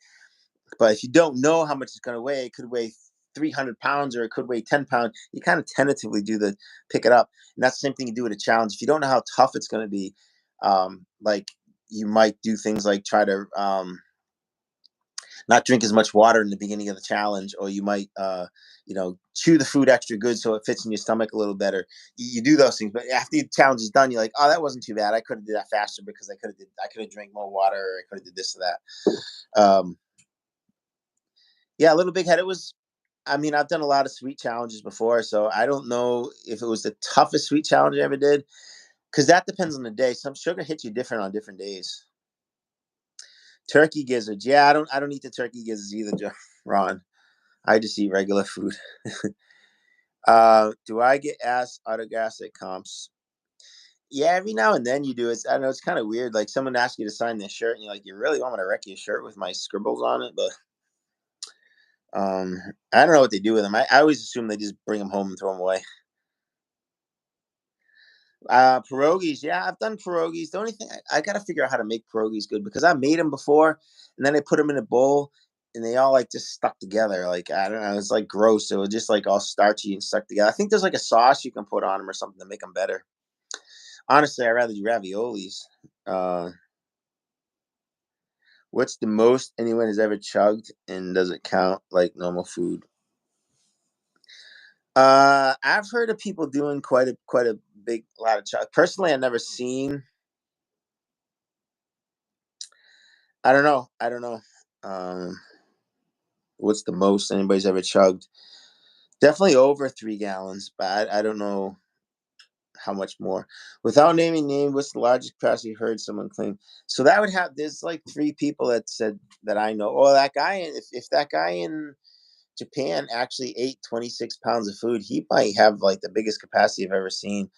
But if you don't know how much it's going to weigh, it could weigh 300 pounds or it could weigh 10 pounds. You kind of tentatively do the pick it up, and that's the same thing you do with a challenge. If you don't know how tough it's going to be, like you might do things like try to not drink as much water in the beginning of the challenge, or you might, chew the food extra good so it fits in your stomach a little better. You do those things, but after the challenge is done, you're like, oh, that wasn't too bad. I could have did that faster because I could have drank more water, or I could have did this or that. Yeah, Little Big Head. It was. I mean, I've done a lot of sweet challenges before, so I don't know if it was the toughest sweet challenge I ever did, because that depends on the day. Some sugar hits you different on different days. Turkey gizzards. Yeah, I don't eat the turkey gizzards either, Ron. I just eat regular food. Do I get asked autographs at comps? Yeah, every now and then you do. I know it's kind of weird. Like someone asks you to sign their shirt, and you're like, "You really want me to wreck your shirt with my scribbles on it?" But um, I don't know what they do with them. I always assume they just bring them home and throw them away. Pierogies. Yeah, I've done pierogies. The only thing I got to figure out how to make pierogies good because I made them before, and then I put them in a bowl, and they all like just stuck together. Like I don't know, it's like gross. It was just like all starchy and stuck together. I think there's like a sauce you can put on them or something to make them better. Honestly, I'd rather do raviolis. Uh, what's the most anyone has ever chugged, and does it count like normal food? I've heard of people doing quite a big lot of chug. Personally, I've never seen. I don't know. I don't know. Um, what's the most anybody's ever chugged? Definitely over 3 gallons, but I don't know how much more. Without naming name, what's the largest capacity you heard someone claim? So that would have. There's like 3 people that said that I know. Oh, that guy. If that guy in Japan actually ate 26 pounds of food, he might have like the biggest capacity I've ever seen.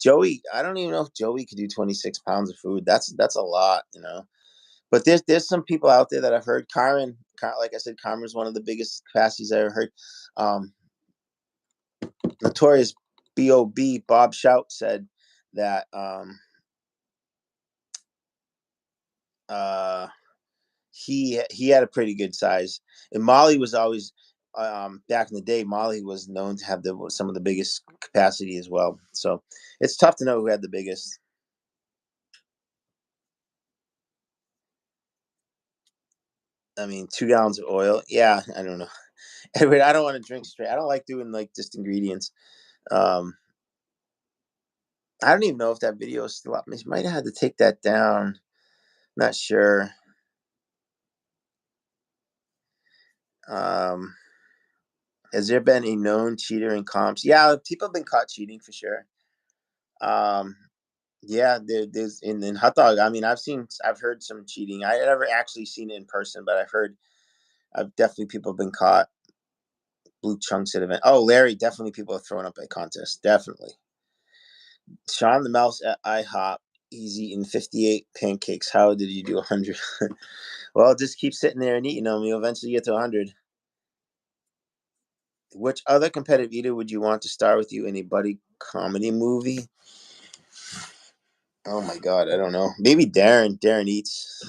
Joey, I don't even know if Joey could do 26 pounds of food. That's a lot. But there's some people out there that I've heard. Like I said, Carmen's one of the biggest capacities I ever heard. Um, Notorious B.O.B. Bob Shout said that uh, he had a pretty good size. And Molly was always back in the day. Molly was known to have some of the biggest capacity as well. So it's tough to know who had the biggest. I mean, 2 gallons of oil. Yeah, I don't know. Anyway, I don't want to drink straight. I don't like doing like just ingredients. Um, I don't even know if that video is still up. I might have had to take that down. Not sure. Um, has there been a known cheater in comps? Yeah, people have been caught cheating for sure. Um, yeah, there's in hot dog. I mean, I've heard some cheating. I never actually seen it in person, but I've definitely people have been caught. Blue chunks at event. Oh, Larry, definitely people are throwing up at contests. Definitely. Sean the Mouse at IHOP. He's eating 58 pancakes. How did you do 100? Well, just keep sitting there and eating them. You'll eventually get to 100. Which other competitive eater would you want to star with you in a buddy comedy movie? Oh my god, I don't know. Maybe Darren. Darren eats.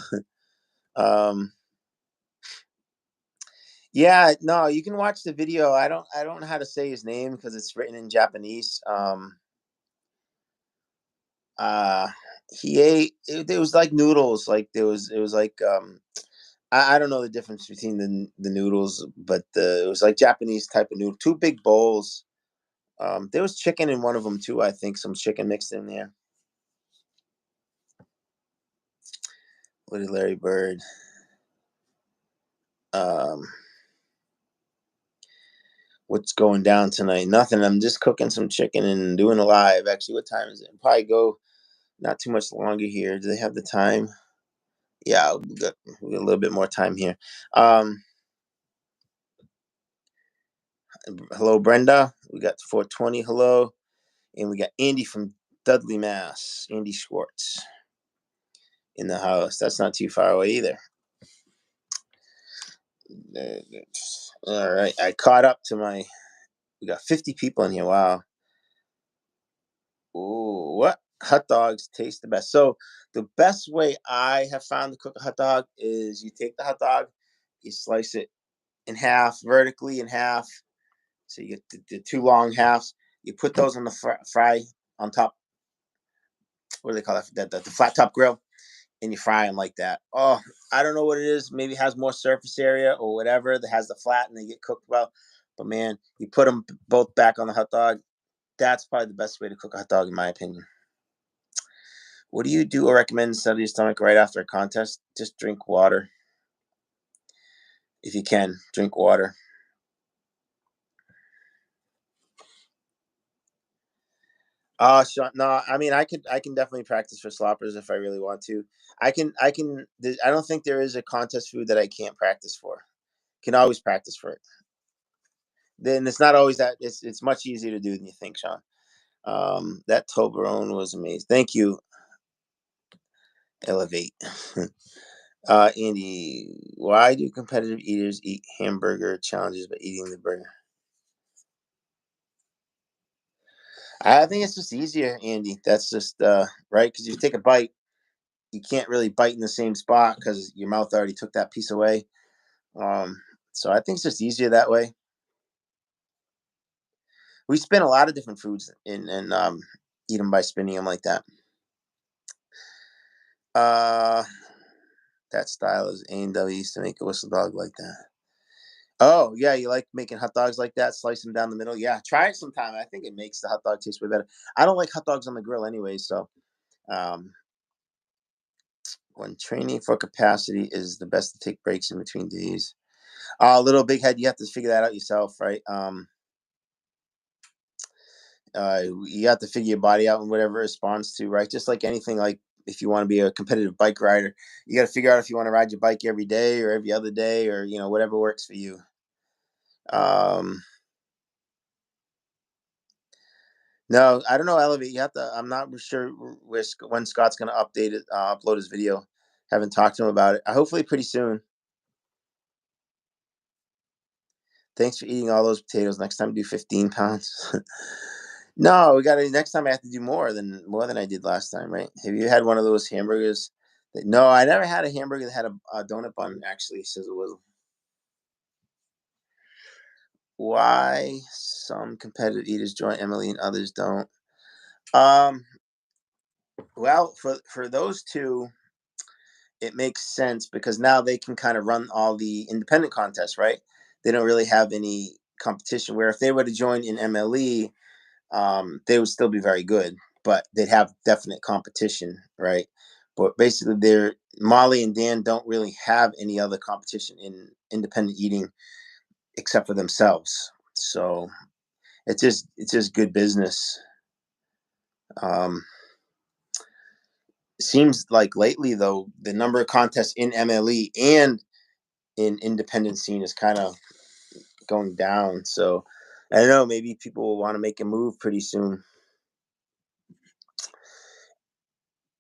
um, yeah, no, you can watch the video. I don't know how to say his name because it's written in Japanese. Uh, he ate. It was like noodles. Like it was like I don't know the difference between the noodles, but it was like Japanese type of noodle. Two big bowls. There was chicken in one of them too. I think some chicken mixed in there. What did Larry Bird? Um, what's going down tonight? Nothing. I'm just cooking some chicken and doing a live. Actually, what time is it? Probably go not too much longer here. Do they have the time? Yeah, we got a little bit more time here. Um, hello, Brenda. We got 420. Hello, and we got Andy from Dudley, Mass. Andy Schwartz in the house. That's not too far away either. All right, I caught up to my. We got 50 people in here. Wow. Ooh, what hot dogs taste the best? So the best way I have found to cook a hot dog is you take the hot dog, you slice it in half, vertically in half. So you get the two long halves. You put those on the fry on top. What do they call that? The flat top grill, and you fry them like that. Oh, I don't know what it is. Maybe it has more surface area or whatever that has the flat and they get cooked well. But man, you put them both back on the hot dog. That's probably the best way to cook a hot dog, in my opinion. What do you do or recommend to settle your stomach right after a contest? Just drink water. If you can, drink water. Sean, no, I mean, I can definitely practice for sloppers if I really want to. I can. I don't think there is a contest food that I can't practice for. Can always practice for it. Then it's not always that. It's much easier to do than you think, Sean. That Toblerone was amazing. Thank you. Elevate. Andy, why do competitive eaters eat hamburger challenges by eating the burger? I think it's just easier, Andy. That's just right because you take a bite, you can't really bite in the same spot because your mouth already took that piece away. Um, so I think it's just easier that way. We spin a lot of different foods and eat them by spinning them like that. Uh, that style is A&W used to make a whistle dog like that. Oh yeah, you like making hot dogs like that? Slice them down the middle. Yeah, try it sometime. I think it makes the hot dog taste way better. I don't like hot dogs on the grill anyway, so um, when training for capacity is the best to take breaks in between days. Little big head, you have to figure that out yourself, right? You have to figure your body out and whatever it responds to, right? Just like anything, like if you want to be a competitive bike rider, you got to figure out if you want to ride your bike every day or every other day or whatever works for you. Um, no, I don't know. Elevate. You have to. I'm not sure when Scott's going to update it, upload his video. Haven't talked to him about it. Hopefully pretty soon. Thanks for eating all those potatoes. Next time do 15 pounds. No, we got to next time I have to do more than I did last time, right? Have you had one of those hamburgers? No, I never had a hamburger that had a donut bun. Actually, says it was. Why some competitive eaters join Emily and others don't? Um, well, for those two, it makes sense because now they can kind of run all the independent contests, right? They don't really have any competition. Where if they were to join in MLE, they would still be very good, but they'd have definite competition, right? But basically, they're Molly and Dan don't really have any other competition in independent eating except for themselves. So it's just good business. Seems like lately though the number of contests in MLE and in independent scene is kind of going down. So I don't know. Maybe people will want to make a move pretty soon.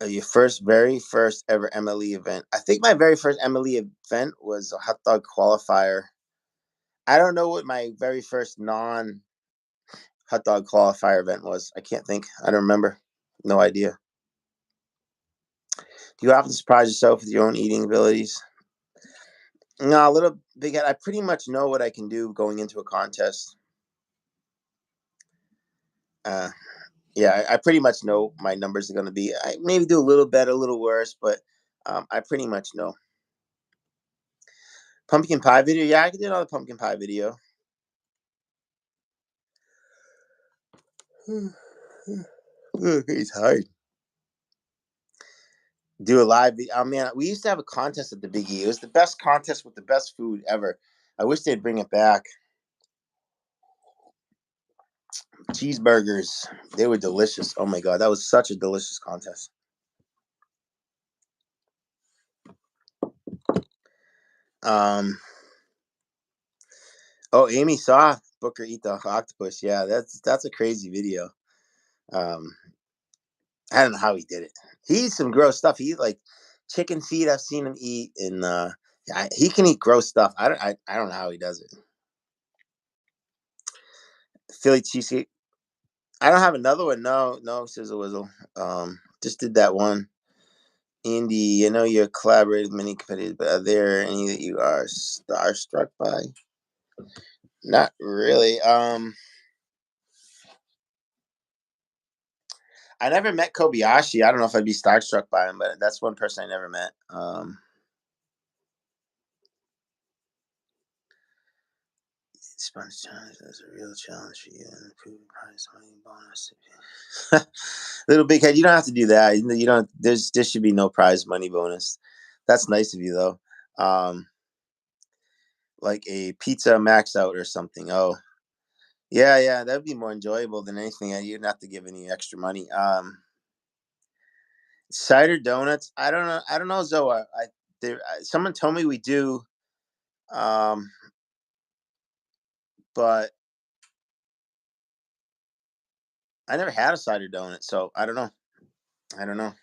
Your very first ever MLE event. I think my very first MLE event was a hot dog qualifier. I don't know what my very first non hot dog qualifier event was. I can't think. I don't remember. No idea. Do you often surprise yourself with your own eating abilities? No, a little big head. I pretty much know what I can do going into a contest. Uh, yeah, I pretty much know my numbers are going to be. I maybe do a little better, a little worse, but I pretty much know. Pumpkin pie video. Yeah, I can do another pumpkin pie video. It's hard. Do a live. Oh man, we used to have a contest at the Big E. It was the best contest with the best food ever. I wish they'd bring it back. Cheeseburgers. They were delicious. Oh my god, that was such a delicious contest. Um. Oh, Amy saw Booker eat the octopus. Yeah, that's a crazy video. Um, I don't know how he did it. He eats some gross stuff. He eats like chicken feet. I've seen him eat, and yeah, he can eat gross stuff. I don't know how he does it. Philly cheesecake. I don't have another one. No, Sizzle Wizzle. Just did that one. Andy, I know you're collaborating with many companies, but are there any that you are starstruck by? Not really. I never met Kobayashi. I don't know if I'd be starstruck by him, but that's one person I never met. Sponge challenge is a real challenge for you and improve prize money bonus. Little big head, you don't have to do that. You don't. There should be no prize money bonus. That's nice of you though. Like a pizza max out or something. Oh, yeah, that'd be more enjoyable than anything. You don't have to give any extra money. Cider donuts. I don't know. I don't know, Zoa. Someone told me we do, um, but I never had a cider donut, so I don't know. I don't know.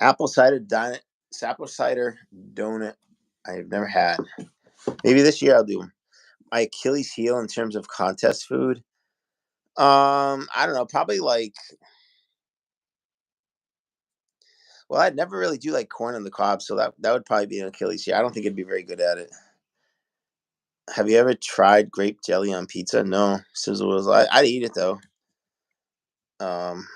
Apple cider donut. Apple cider donut. I've never had. Maybe this year I'll do them. My Achilles heel in terms of contest food. I don't know. Probably like. Well, I'd never really do like corn on the cob, so that would probably be an Achilles heel. I don't think I'd be very good at it. Have you ever tried grape jelly on pizza? No, Sizzle was. I'd eat it though. Um,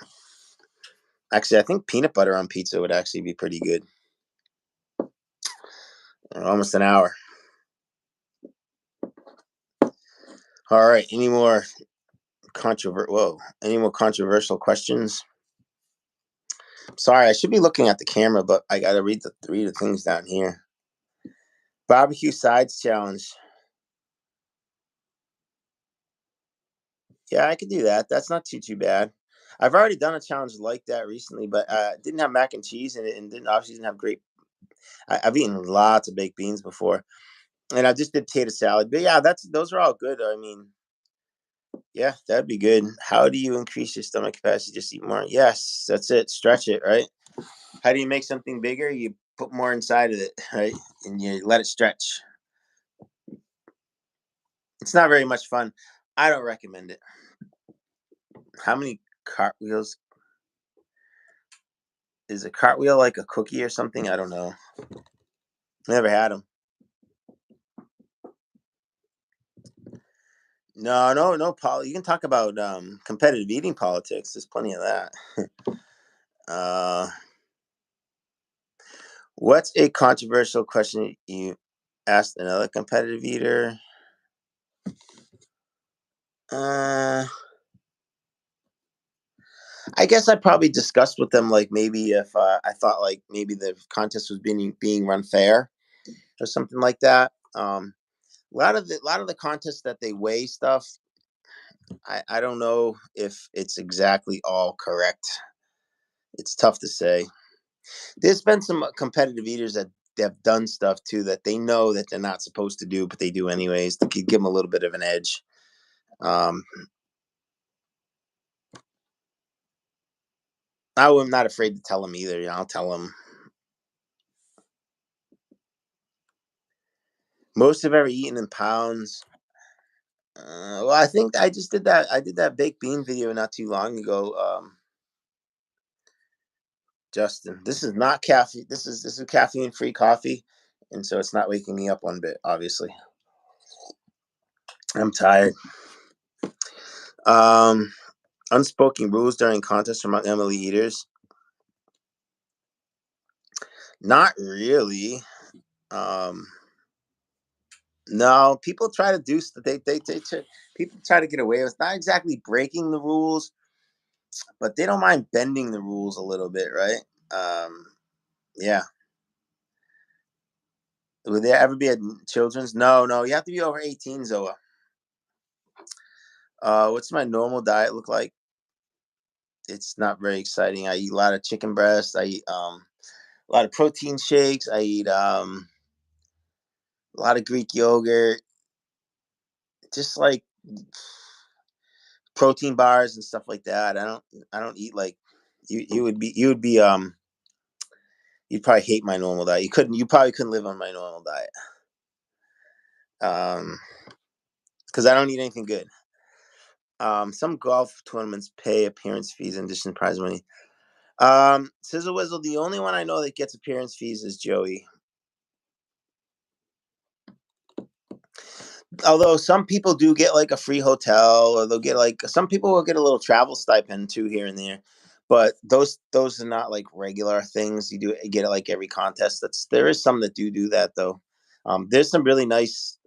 Actually, I think peanut butter on pizza would actually be pretty good. Almost an hour. All right. Any more any more controversial questions? Sorry, I should be looking at the camera, but I got to read the things down here. Barbecue sides challenge. Yeah, I could do that. That's not too bad. I've already done a challenge like that recently, but didn't have mac and cheese in it, and didn't have great. I've eaten lots of baked beans before, and I just did potato salad. But yeah, those are all good. I mean, yeah, that'd be good. How do you increase your stomach capacity? Just eat more. Yes, that's it. Stretch it, right? How do you make something bigger? You put more inside of it, right? And you let it stretch. It's not very much fun. I don't recommend it. How many cartwheels? Is a cartwheel like a cookie or something? I don't know. Never had them. No, no, no. You can talk about competitive eating politics. There's plenty of that. uh, what's a controversial question you asked another competitive eater? Uh, I guess I probably discussed with them like maybe if I thought like maybe the contest was being run fair or something like that. A lot of the contests that they weigh stuff, I don't know if it's exactly all correct. It's tough to say. There's been some competitive eaters that have done stuff too that they know that they're not supposed to do, but they do anyways to give them a little bit of an edge. Um, I'm not afraid to tell them either. You know, I'll tell them. Most I've ever eaten in pounds. Well, I think I just did that. I did that baked bean video not too long ago. Justin, this is not caffeine. This is caffeine free coffee, and so it's not waking me up one bit. Obviously, I'm tired. Um, unspoken rules during contests among Emily eaters. Not really. Um, no, people try to do people try to get away with not exactly breaking the rules, but they don't mind bending the rules a little bit, right? Yeah. Would there ever be a children's? No, no. You have to be over 18, Zoa. What's my normal diet look like? It's not very exciting. I eat a lot of chicken breast. I eat a lot of protein shakes. I eat a lot of Greek yogurt. Just like protein bars and stuff like that. I don't eat like you'd probably hate my normal diet. You probably couldn't live on my normal diet. Because I don't eat anything good. Some golf tournaments pay appearance fees in addition to prize money. Sizzle Wizzle, the only one I know that gets appearance fees is Joey. Although some people do get like a free hotel, or they'll get like some people will get a little travel stipend too here and there. But those are not like regular things. You get it like every contest. There is some that do that though. There's some really nice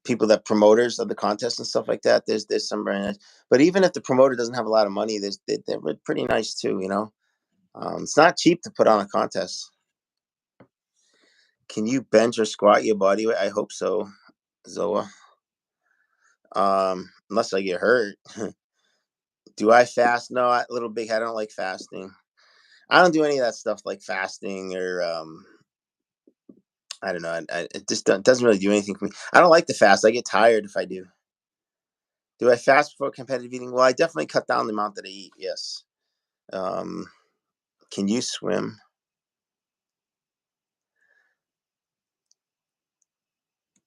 people that promoters of the contest and stuff like that. There's some very nice. But even if the promoter doesn't have a lot of money, they're pretty nice too. You know, it's not cheap to put on a contest. Can you bench or squat your body weight? I hope so, Zoa. Unless I get hurt. Do I fast? No, Little Big. I don't like fasting. I don't do any of that stuff like fasting or I don't know. It just doesn't really do anything for me. I don't like to fast. I get tired if I do. Do I fast before competitive eating? Well, I definitely cut down the amount that I eat. Yes. Um, can you swim?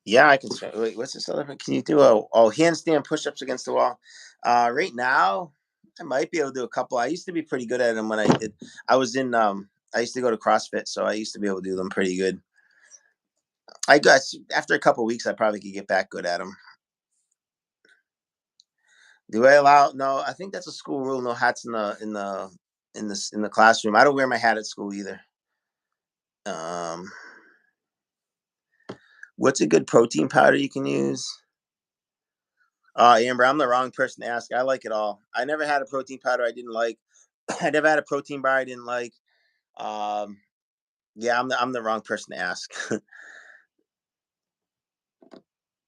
Yeah, I can swim. Wait, what's this other one? Can you do handstand push-ups against the wall? Right now, I might be able to do a couple. I used to be pretty good at them when I did. I was in. I used to go to CrossFit, so I used to be able to do them pretty good. I guess after a couple weeks, I probably could get back good at them. Do I allow? No, I think that's a school rule. No hats in the classroom. I don't wear my hat at school either. Um, what's a good protein powder you can use? Amber, I'm the wrong person to ask. I like it all. I never had a protein powder I didn't like. I never had a protein bar I didn't like. Um, yeah, I'm the wrong person to ask.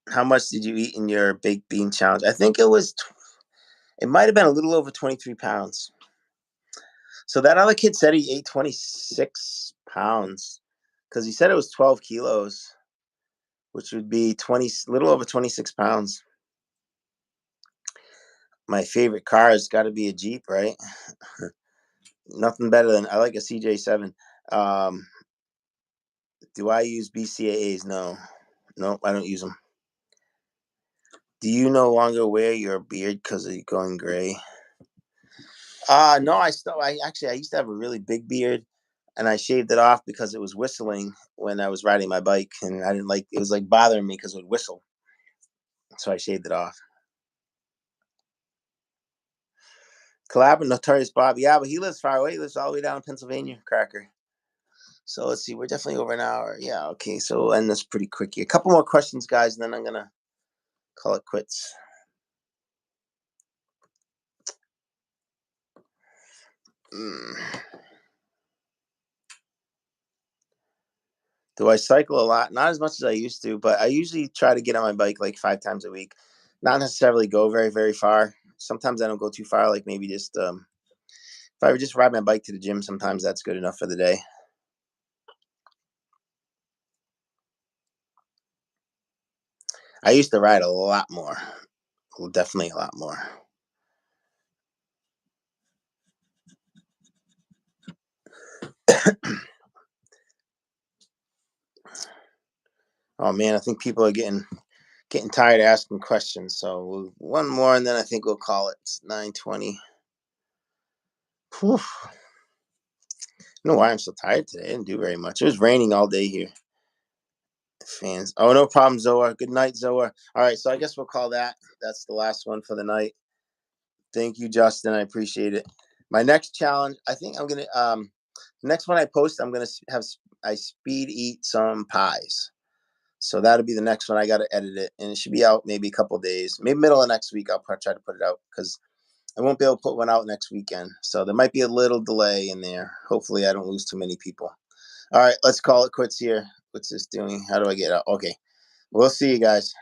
How much did you eat in your baked bean challenge? I think it might have been a little over 23 pounds. So that other kid said he ate 26 pounds because he said it was 12 kilos, which would be little over 26 pounds. My favorite car has got to be a Jeep, right? Nothing better than I like a CJ7. Um, do I use BCAAs? No, nope, I don't use them. Do you no longer wear your beard because of going gray? No, I used to have a really big beard, and I shaved it off because it was whistling when I was riding my bike, and I didn't like it was like bothering me because it would whistle, so I shaved it off. Collab with Notorious Bob, yeah, but he lives far away. He lives all the way down in Pennsylvania, Cracker. So let's see, we're definitely over an hour. Yeah, okay, so we'll end this pretty quick here. A couple more questions, guys, and then I'm gonna call it quits. Do I cycle a lot? Not as much as I used to, but I usually try to get on my bike like 5 times a week. Not necessarily go very, very far. Sometimes I don't go too far, like maybe just if I would just ride my bike to the gym, sometimes that's good enough for the day. I used to ride a lot more. Well, definitely a lot more. Oh man, I think people are getting tired of asking questions. So one more, and then I think we'll call it. It's 9:20. Whew. I don't know why I'm so tired today. I didn't do very much. It was raining all day here. Fans. Oh, no problem, Zoa. Good night, Zoa. All right, so I guess we'll call that. That's the last one for the night. Thank you, Justin. I appreciate it. My next challenge, I think I'm gonna the next one I post, I'm gonna have I speed eat some pies. So that'll be the next one. I got to edit it, and it should be out maybe a couple days, maybe middle of next week. I'll try to put it out because I won't be able to put one out next weekend. So there might be a little delay in there. Hopefully, I don't lose too many people. All right, let's call it quits here. What's this doing? How do I get out? Okay, we'll see you guys.